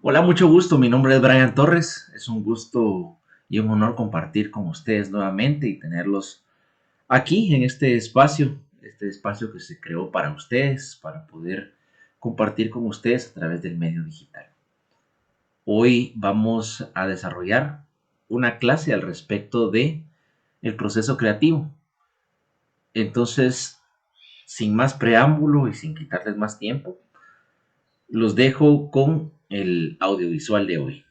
Hola, mucho gusto. Mi nombre es Brian Torres. Es un gusto y un honor compartir con ustedes nuevamente y tenerlos aquí en este espacio que se creó para ustedes, para poder compartir con ustedes a través del medio digital. Hoy vamos a desarrollar una clase al respecto de el proceso creativo. Entonces, sin más preámbulo y sin quitarles más tiempo, los dejo con el audiovisual de hoy.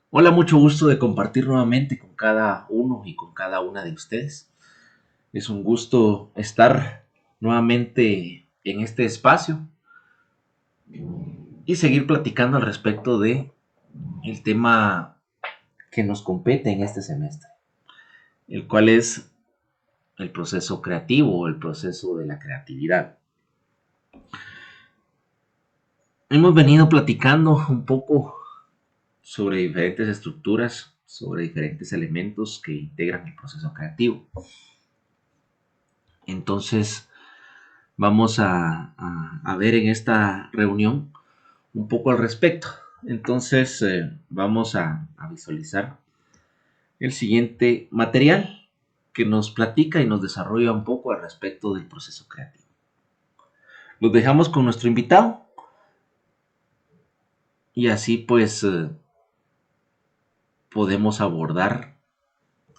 Hola, mucho gusto de compartir nuevamente con cada uno y con cada una de ustedes. Es un gusto estar nuevamente en este espacio y seguir platicando al respecto de el tema que nos compete en este semestre, el cual es el proceso creativo, el proceso de la creatividad. Hemos venido platicando un poco sobre diferentes estructuras, sobre diferentes elementos que integran el proceso creativo. Entonces, vamos a ver en esta reunión un poco al respecto. Entonces, vamos a visualizar el siguiente material que nos platica y nos desarrolla un poco al respecto del proceso creativo. Los dejamos con nuestro invitado y así pues podemos abordar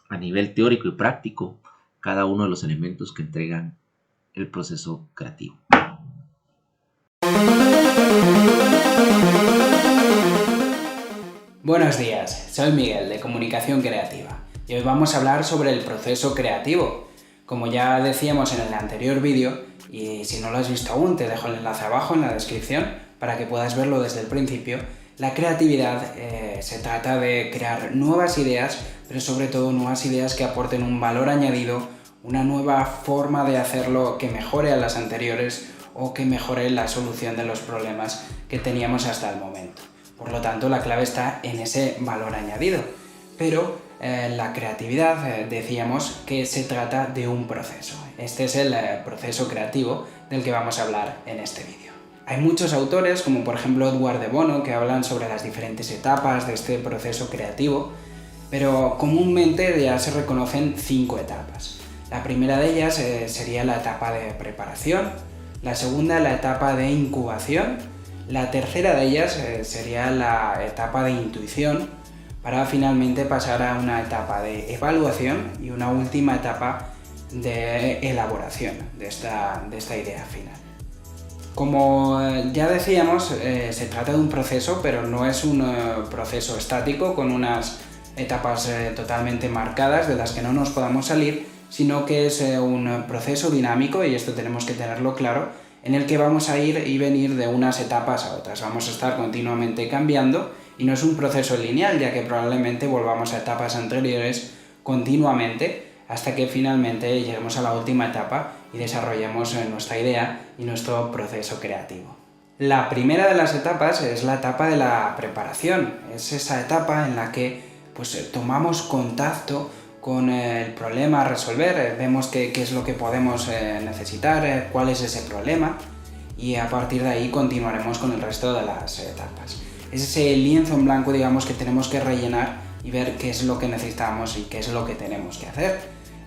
a nivel teórico y práctico cada uno de los elementos que entregan el proceso creativo. Buenos días, soy Miguel de Comunicación Creativa y hoy vamos a hablar sobre el proceso creativo. Como ya decíamos en el anterior vídeo, y si no lo has visto aún te dejo el enlace abajo en la descripción para que puedas verlo desde el principio, la creatividad se trata de crear nuevas ideas, pero sobre todo nuevas ideas que aporten un valor añadido, una nueva forma de hacerlo que mejore a las anteriores o que mejore la solución de los problemas que teníamos hasta el momento. Por lo tanto, la clave está en ese valor añadido. Pero la creatividad, decíamos que se trata de un proceso. Este es el proceso creativo del que vamos a hablar en este vídeo. Hay muchos autores, como por ejemplo Edward de Bono, que hablan sobre las diferentes etapas de este proceso creativo, pero comúnmente ya se reconocen 5 etapas. La primera de ellas sería la etapa de preparación, la segunda la etapa de incubación, la tercera de ellas sería la etapa de intuición, para finalmente pasar a una etapa de evaluación y una última etapa de elaboración de esta idea final. Como ya decíamos, se trata de un proceso, pero no es un proceso estático con unas etapas totalmente marcadas de las que no nos podamos salir, sino que es un proceso dinámico, y esto tenemos que tenerlo claro, en el que vamos a ir y venir de unas etapas a otras. Vamos a estar continuamente cambiando y no es un proceso lineal, ya que probablemente volvamos a etapas anteriores continuamente hasta que finalmente lleguemos a la última etapa y desarrollemos nuestra idea y nuestro proceso creativo. La primera de las etapas es la etapa de la preparación. Es esa etapa en la que tomamos contacto con el problema a resolver, vemos qué es lo que podemos necesitar, cuál es ese problema, y a partir de ahí continuaremos con el resto de las etapas. Es ese lienzo en blanco, digamos, que tenemos que rellenar y ver qué es lo que necesitamos y qué es lo que tenemos que hacer.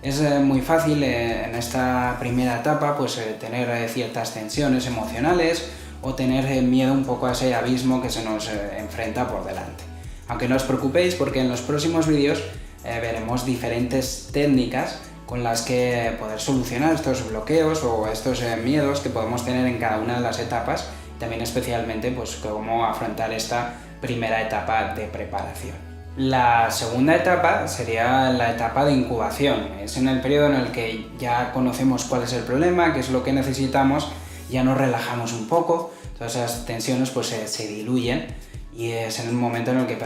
Es muy fácil en esta primera etapa tener ciertas tensiones emocionales o tener miedo un poco a ese abismo que se nos enfrenta por delante. Aunque no os preocupéis, porque en los próximos vídeos veremos diferentes técnicas con las que poder solucionar estos bloqueos o estos miedos que podemos tener en cada una de las etapas, y también especialmente cómo afrontar esta primera etapa de preparación. La segunda etapa sería la etapa de incubación. Es en el periodo en el que ya conocemos cuál es el problema, qué es lo que necesitamos, ya nos relajamos un poco, todas esas tensiones se diluyen, y es en el momento en el que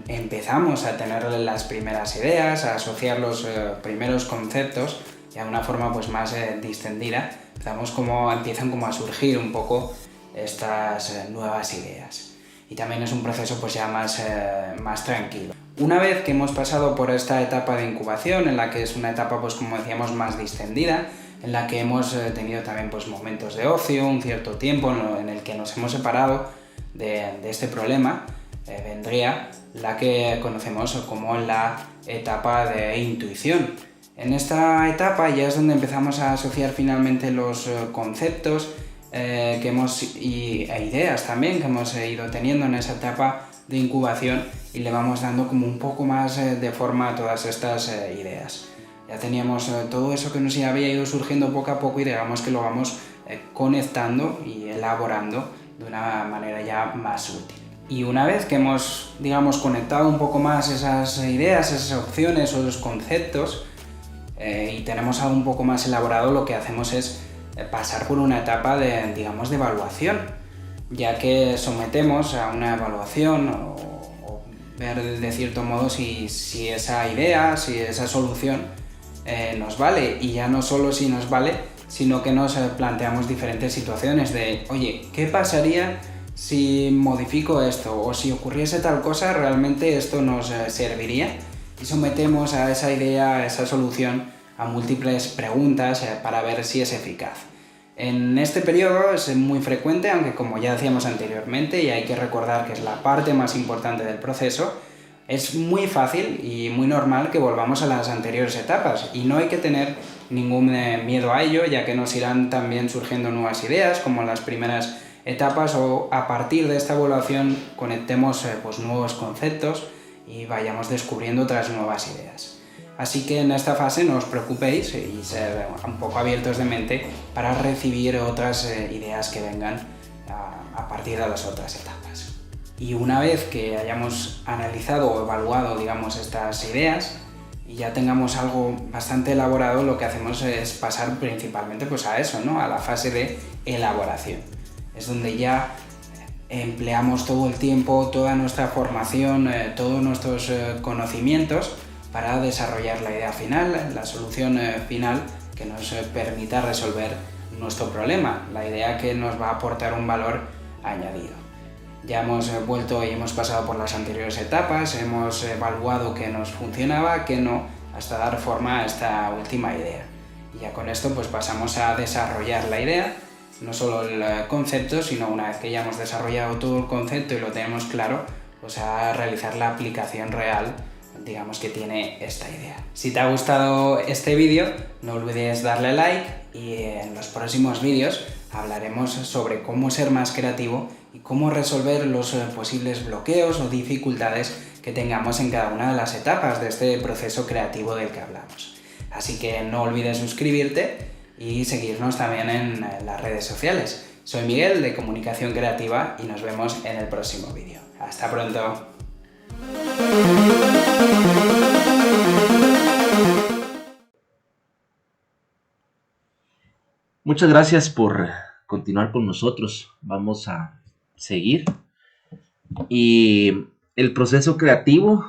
empezamos a tener las primeras ideas, a asociar los primeros conceptos ya de una forma más distendida. Empiezan a surgir un poco estas nuevas ideas. Y también es un proceso ya más tranquilo. Una vez que hemos pasado por esta etapa de incubación, en la que es una etapa como decíamos más distendida, en la que hemos tenido también pues, momentos de ocio, un cierto tiempo en el que nos hemos separado de este problema. Vendría la que conocemos como la etapa de intuición. En esta etapa ya es donde empezamos a asociar finalmente los conceptos e ideas también que hemos ido teniendo en esa etapa de incubación, y le vamos dando como un poco más de forma a todas estas ideas. Ya teníamos todo eso que nos había ido surgiendo poco a poco, y digamos que lo vamos conectando y elaborando de una manera ya más útil. Y una vez que hemos, digamos, conectado un poco más esas ideas, esas opciones o esos conceptos, y tenemos algo un poco más elaborado, lo que hacemos es pasar por una etapa de, digamos, de evaluación, ya que sometemos a una evaluación o ver de cierto modo si esa idea, si esa solución nos vale, y ya no solo si nos vale, sino que nos planteamos diferentes situaciones de, oye, ¿qué pasaría si modifico esto? O si ocurriese tal cosa, ¿realmente esto nos serviría? Y sometemos a esa idea, a esa solución, a múltiples preguntas para ver si es eficaz. En este periodo es muy frecuente, aunque como ya decíamos anteriormente, y hay que recordar que es la parte más importante del proceso, es muy fácil y muy normal que volvamos a las anteriores etapas, y no hay que tener ningún miedo a ello, ya que nos irán también surgiendo nuevas ideas, como en las primeras etapas, o a partir de esta evaluación conectemos pues, nuevos conceptos y vayamos descubriendo otras nuevas ideas. Así que en esta fase no os preocupéis y ser un poco abiertos de mente para recibir otras ideas que vengan a partir de las otras etapas. Y una vez que hayamos analizado o evaluado, digamos, estas ideas y ya tengamos algo bastante elaborado, lo que hacemos es pasar principalmente pues, a eso, ¿no? A la fase de elaboración. Es donde ya empleamos todo el tiempo, toda nuestra formación, todos nuestros conocimientos para desarrollar la idea final, la solución final que nos permita resolver nuestro problema, la idea que nos va a aportar un valor añadido. Ya hemos vuelto y hemos pasado por las anteriores etapas, hemos evaluado qué nos funcionaba, qué no, hasta dar forma a esta última idea. Y ya con esto pues pasamos a desarrollar la idea, no solo el concepto, sino una vez que ya hemos desarrollado todo el concepto y lo tenemos claro, pues a realizar la aplicación real, digamos, que tiene esta idea. Si te ha gustado este vídeo, no olvides darle like, y en los próximos vídeos hablaremos sobre cómo ser más creativo y cómo resolver los posibles bloqueos o dificultades que tengamos en cada una de las etapas de este proceso creativo del que hablamos. Así que no olvides suscribirte y seguirnos también en las redes sociales. Soy Miguel, de Comunicación Creativa, y nos vemos en el próximo vídeo. ¡Hasta pronto! Muchas gracias por continuar con nosotros. Vamos a seguir. Y el proceso creativo,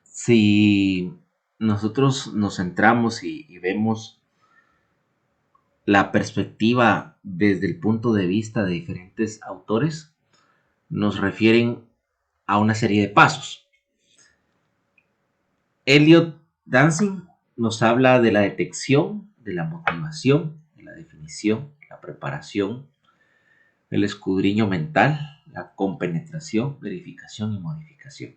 si nosotros nos centramos y vemos la perspectiva desde el punto de vista de diferentes autores, nos refieren a una serie de pasos. Elliot Dancing nos habla de la detección, de la motivación, de la definición, la preparación, el escudriño mental, la compenetración, verificación y modificación.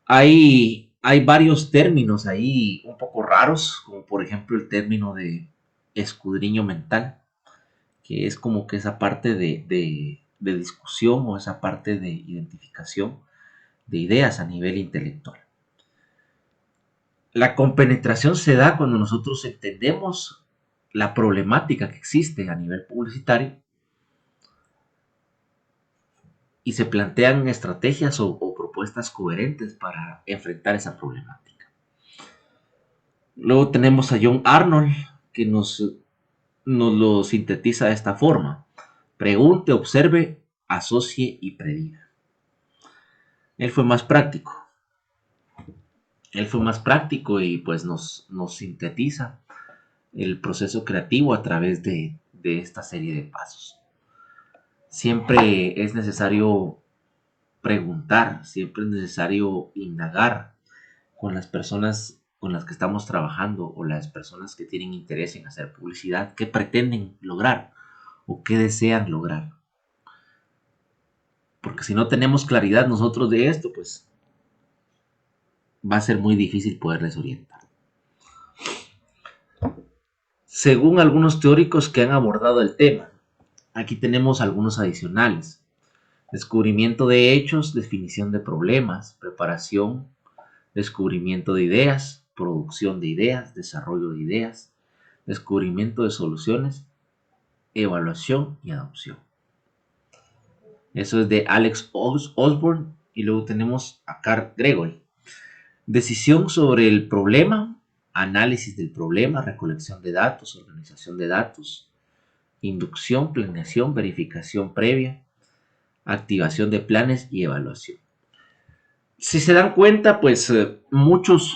Hay varios términos ahí un poco raros, como por ejemplo el término de escudriño mental, que es como que esa parte de discusión o esa parte de identificación de ideas a nivel intelectual. La compenetración se da cuando nosotros entendemos la problemática que existe a nivel publicitario y se plantean estrategias o propuestas coherentes para enfrentar esa problemática. Luego tenemos a John Arnold, que nos lo sintetiza de esta forma: pregunte, observe, asocie y prediga. Él fue más práctico. Y pues nos sintetiza el proceso creativo a través de esta serie de pasos. Siempre es necesario preguntar, siempre es necesario indagar con las personas con las que estamos trabajando o las personas que tienen interés en hacer publicidad, qué pretenden lograr o qué desean lograr. Porque si no tenemos claridad nosotros de esto, pues va a ser muy difícil poderles orientar. Según algunos teóricos que han abordado el tema, aquí tenemos algunos adicionales. Descubrimiento de hechos, definición de problemas, preparación, descubrimiento de ideas, producción de ideas, desarrollo de ideas, descubrimiento de soluciones, evaluación y adopción. Eso es de Alex Osborne. Y luego tenemos a Carl Gregory. Decisión sobre el problema, análisis del problema, recolección de datos, organización de datos, inducción, planeación, verificación previa, activación de planes y evaluación. Si se dan cuenta, pues muchos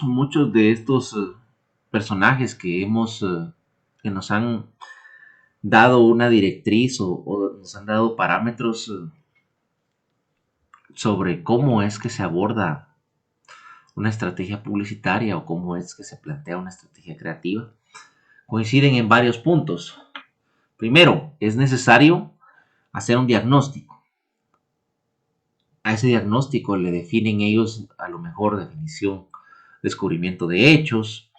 de estos personajes que nos han dado una directriz o nos han dado parámetros sobre cómo es que se aborda una estrategia publicitaria o cómo es que se plantea una estrategia creativa, coinciden en varios puntos. Primero, es necesario hacer un diagnóstico. A ese diagnóstico le definen ellos a lo mejor definición, descubrimiento de hechos,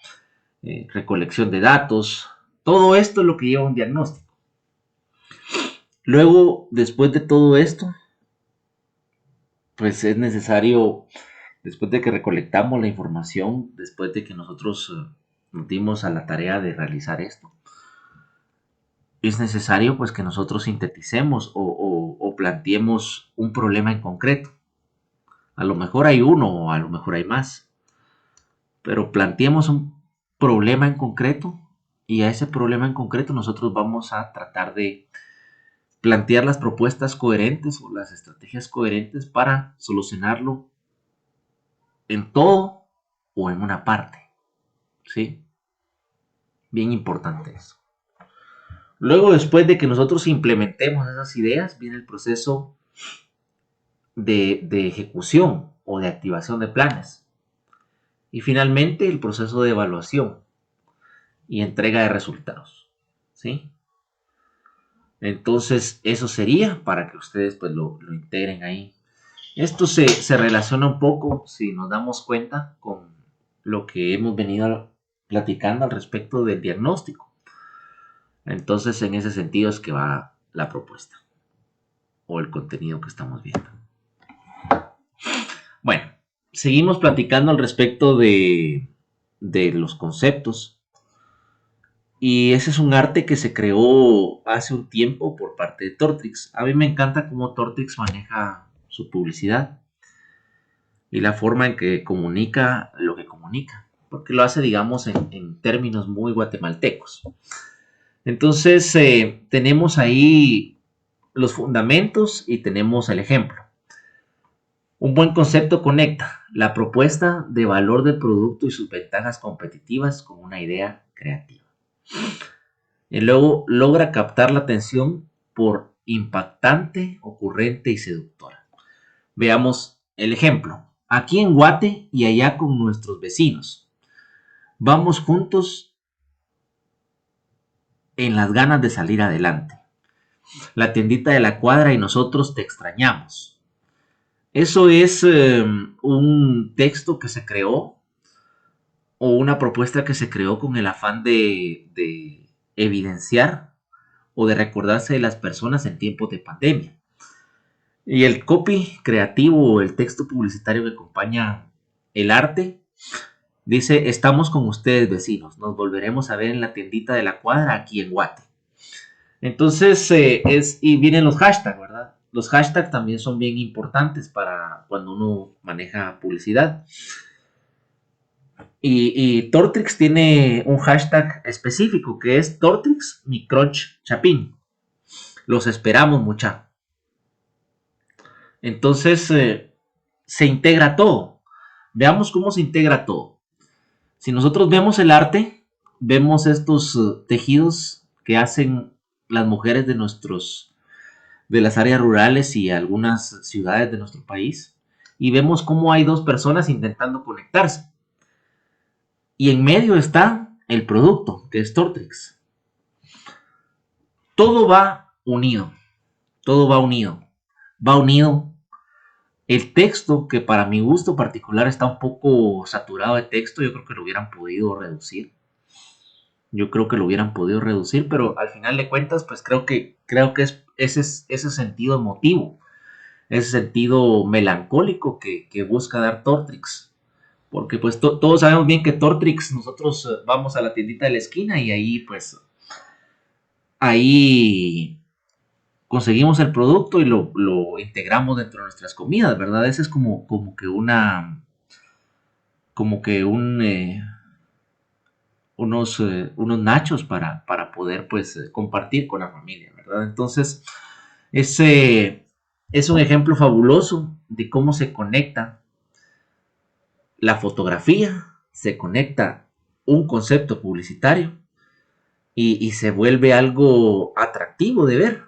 recolección de datos. Todo esto es lo que lleva un diagnóstico. Luego, después de todo esto, pues es necesario, después de que recolectamos la información, después de que nosotros nos dimos a la tarea de realizar esto, es necesario pues que nosotros sinteticemos o planteemos un problema en concreto. A lo mejor hay uno o a lo mejor hay más, pero planteemos un problema en concreto y a ese problema en concreto nosotros vamos a tratar de plantear las propuestas coherentes o las estrategias coherentes para solucionarlo en todo o en una parte, ¿sí? Bien importante eso. Luego, después de que nosotros implementemos esas ideas, viene el proceso de ejecución o de activación de planes. Y finalmente, el proceso de evaluación y entrega de resultados, ¿sí? Entonces, eso sería para que ustedes pues lo integren ahí. Esto se relaciona un poco, si nos damos cuenta, con lo que hemos venido platicando al respecto del diagnóstico. Entonces, en ese sentido es que va la propuesta o el contenido que estamos viendo. Bueno, seguimos platicando al respecto de los conceptos. Y ese es un arte que se creó hace un tiempo por parte de Tortrix. A mí me encanta cómo Tortrix maneja su publicidad y la forma en que comunica lo que comunica, porque lo hace, digamos, en términos muy guatemaltecos. Entonces, tenemos ahí los fundamentos y tenemos el ejemplo. Un buen concepto conecta la propuesta de valor del producto y sus ventajas competitivas con una idea creativa. Y luego logra captar la atención por impactante, ocurrente y seductora. Veamos el ejemplo. Aquí en Guate y allá con nuestros vecinos. Vamos juntos en las ganas de salir adelante. La tiendita de la cuadra y nosotros te extrañamos. Eso es un texto que se creó o una propuesta que se creó con el afán de evidenciar o de recordarse de las personas en tiempos de pandemia. Y el copy creativo o el texto publicitario que acompaña el arte dice: estamos con ustedes vecinos, nos volveremos a ver en la tiendita de la cuadra aquí en Guate. Entonces y vienen los hashtags, ¿verdad? Los hashtags también son bien importantes para cuando uno maneja publicidad. Y Tortrix tiene un hashtag específico que es Tortrix mi crunch chapín. Los esperamos, mucha. Entonces se integra todo. Veamos cómo se integra todo. Si nosotros vemos el arte, vemos estos tejidos que hacen las mujeres de las áreas rurales y algunas ciudades de nuestro país, y vemos cómo hay dos personas intentando conectarse. y en medio está el producto, que es Tortrix. Todo va unido, todo va unido. Va unido el texto, que para mi gusto particular está un poco saturado de texto. Yo creo que lo hubieran podido reducir. Pero al final de cuentas, pues creo que es ese sentido emotivo, ese sentido melancólico que busca dar Tortrix. Porque pues todos sabemos bien que Tortrix, nosotros vamos a la tiendita de la esquina y ahí pues ahí conseguimos el producto y lo integramos dentro de nuestras comidas, ¿verdad? Ese es como que unos nachos para poder pues compartir con la familia, ¿verdad? Entonces, ese es un ejemplo fabuloso de cómo se conecta la fotografía, se conecta un concepto publicitario y se vuelve algo atractivo de ver.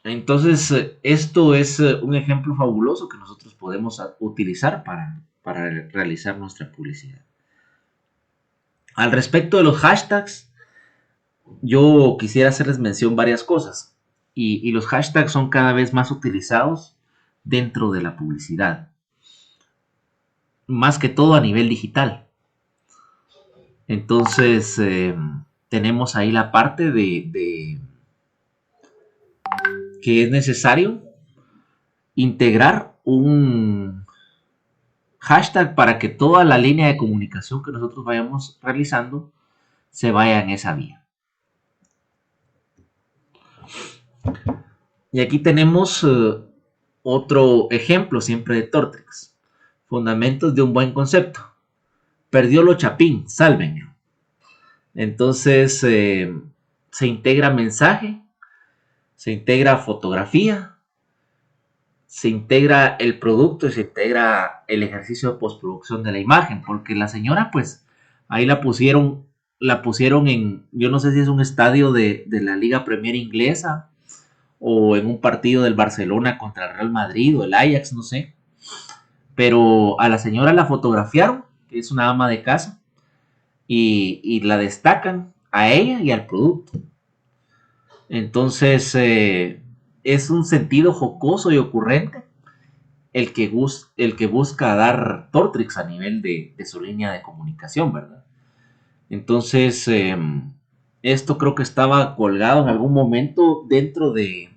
Entonces, esto es un ejemplo fabuloso que nosotros podemos utilizar para realizar nuestra publicidad. Al respecto de los hashtags, yo quisiera hacerles mención varias cosas. Y los hashtags son cada vez más utilizados dentro de la publicidad. Más que todo a nivel digital. Entonces, tenemos ahí la parte de que es necesario integrar un hashtag para que toda la línea de comunicación que nosotros vayamos realizando se vaya en esa vía. Y aquí tenemos otro ejemplo siempre de Tortrix. Fundamentos de un buen concepto. Perdió lo chapín, sálvenlo. Entonces se integra mensaje, se integra fotografía, se integra el producto y se integra el ejercicio de postproducción de la imagen, porque la señora pues ahí la pusieron en, yo no sé si es un estadio de la Liga Premier inglesa o en un partido del Barcelona contra el Real Madrid o el Ajax, no sé, pero a la señora la fotografiaron, que es una ama de casa, y la destacan a ella y al producto. Entonces es un sentido jocoso y ocurrente el que busca dar Tortrix a nivel de su línea de comunicación, ¿verdad? Entonces esto creo que estaba colgado en algún momento dentro de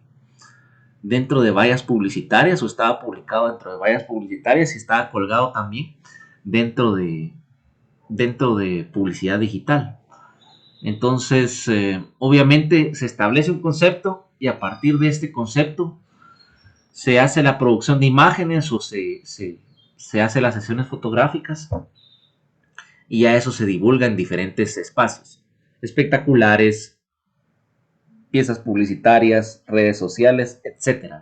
vallas publicitarias, o estaba publicado dentro de vallas publicitarias y estaba colgado también dentro de publicidad digital. Entonces, obviamente se establece un concepto y a partir de este concepto se hace la producción de imágenes o se hace las sesiones fotográficas y a eso se divulga en diferentes espacios espectaculares, piezas publicitarias, redes sociales, etc.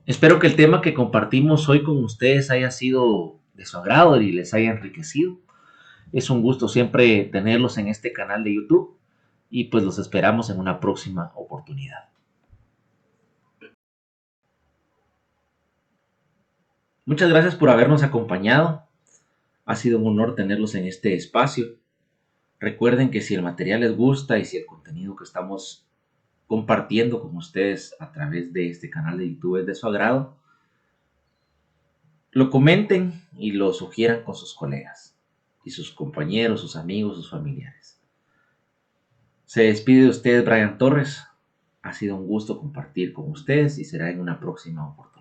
Espero que el tema que compartimos hoy con ustedes haya sido de su agrado y les haya enriquecido. Es un gusto siempre tenerlos en este canal de YouTube y pues los esperamos en una próxima oportunidad. Muchas gracias por habernos acompañado. Ha sido un honor tenerlos en este espacio. Recuerden que si el material les gusta y si el contenido que estamos compartiendo con ustedes a través de este canal de YouTube es de su agrado, lo comenten y lo sugieran con sus colegas y sus compañeros, sus amigos, sus familiares. Se despide de ustedes Brian Torres. Ha sido un gusto compartir con ustedes y será en una próxima oportunidad.